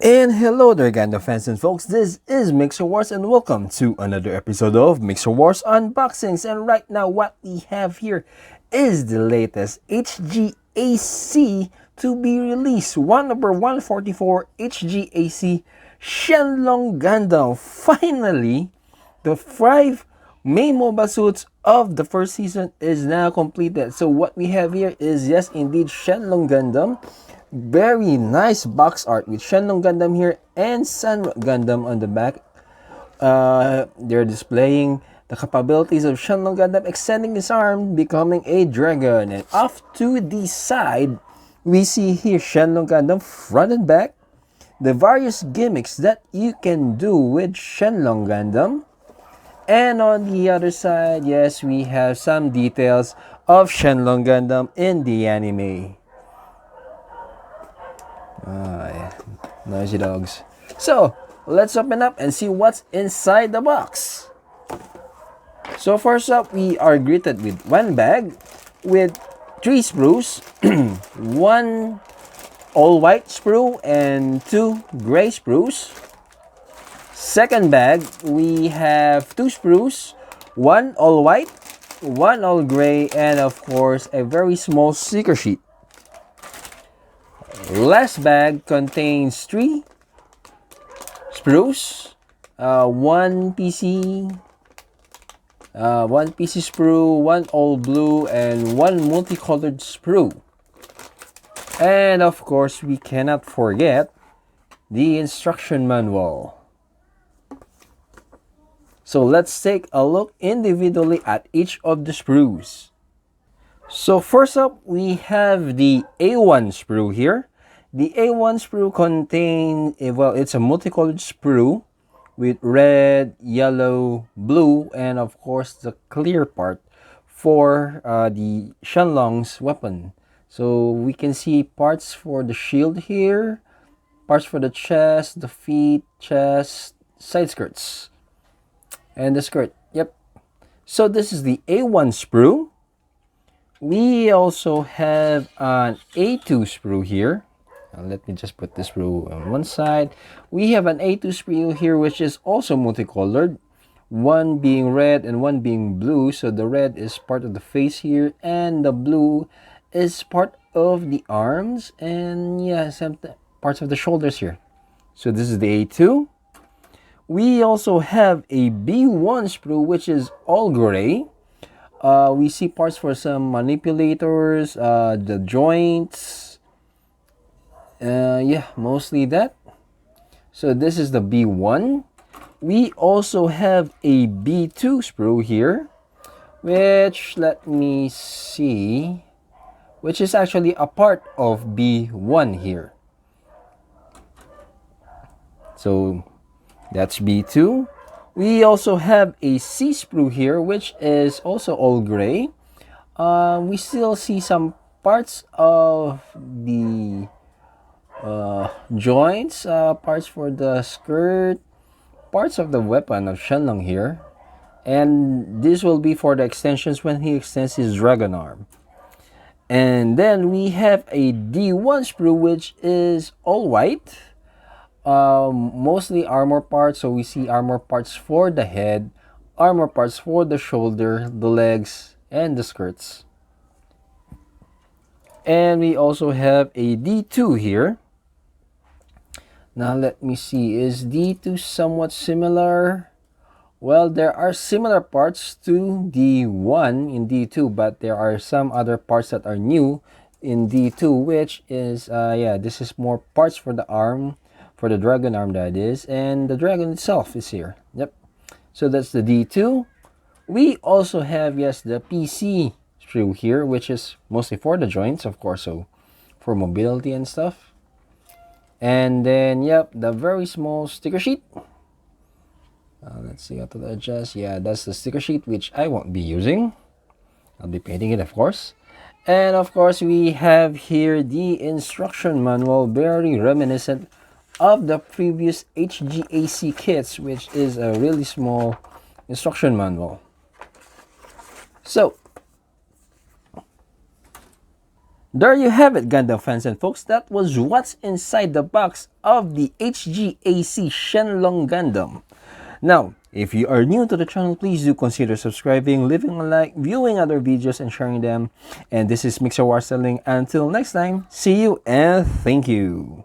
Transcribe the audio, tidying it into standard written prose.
And hello there, Gundam fans and folks. This is Mixer Wars, and welcome to another episode of Mixer Wars Unboxings. And right now, what we have here is the latest HGAC to be released. Number 144 HGAC Shenlong Gundam. Finally, the 5 main mobile suits of the first season is now completed. So what we have here is, yes, indeed, Shenlong Gundam. Very nice box art with Shenlong Gundam here and Sun Gundam on the back. They're displaying the capabilities of Shenlong Gundam extending his arm, becoming a dragon. And off to the side, we see here Shenlong Gundam front and back. The various gimmicks that you can do with Shenlong Gundam. And on the other side, yes, we have some details of Shenlong Gundam in the anime. Yeah. Noisy dogs. So, let's open up and see what's inside the box. So, first up, we are greeted with one bag with 3 sprues, one all-white sprue and 2 gray sprues. Second bag, we have 2 sprues, one all-white, one all-gray, and of course, a very small sticker sheet. Last bag contains 3 sprues, one PC sprue, one all blue, and one multicolored sprue. And of course, we cannot forget the instruction manual. So let's take a look individually at each of the sprues. So first up, we have the A1 sprue here. The A1 sprue contains, it's a multicolored sprue with red, yellow, blue, and of course the clear part for the Shenlong's weapon. So we can see parts for the shield here, parts for the chest, the feet, chest, side skirts, and the skirt. Yep. So this is the A1 sprue. We also have an A2 sprue here. Let me just put this sprue on one side. We have an A2 sprue here, which is also multicolored. One being red and one being blue. So the red is part of the face here, and the blue is part of the arms, and yeah, some parts of the shoulders here. So this is the A2. We also have a B1 sprue, which is all gray. We see parts for some manipulators, the joints. Yeah, mostly that. So this is the B1. We also have a B2 sprue here, which, let me see, which is actually a part of B1 here. So that's B2. We also have a C sprue here, which is also all gray. We still see some parts of the joints, parts for the skirt, parts of the weapon of Shenlong here. And this will be for the extensions when he extends his dragon arm. And then we have a D1 sprue, which is all white. Mostly armor parts. So we see armor parts for the head, armor parts for the shoulder, the legs, and the skirts. And we also have a D2 here. Now let me see, is D2 somewhat similar? Well, there are similar parts to D1 in D2, but there are some other parts that are new in D2, which is, this is more parts for the arm, for the dragon arm that is, and the dragon itself is here. Yep. So that's the D2. We also have, yes, the PC sprue here, which is mostly for the joints, of course, so for mobility and stuff. And then, yep, the very small sticker sheet. Let's see how to adjust. Yeah, that's the sticker sheet, which I won't be using. I'll be painting it, of course. And of course, we have here the instruction manual, very reminiscent of the previous HGAC kits, which is a really small instruction manual. So, There you have it, Gundam fans and folks. That was what's inside the box of the HGAC Shenlong Gundam. Now, if you are new to the channel, please do consider subscribing, leaving a like, viewing other videos, and sharing them. And this is Mixer War Selling. Until next time, see you and thank you.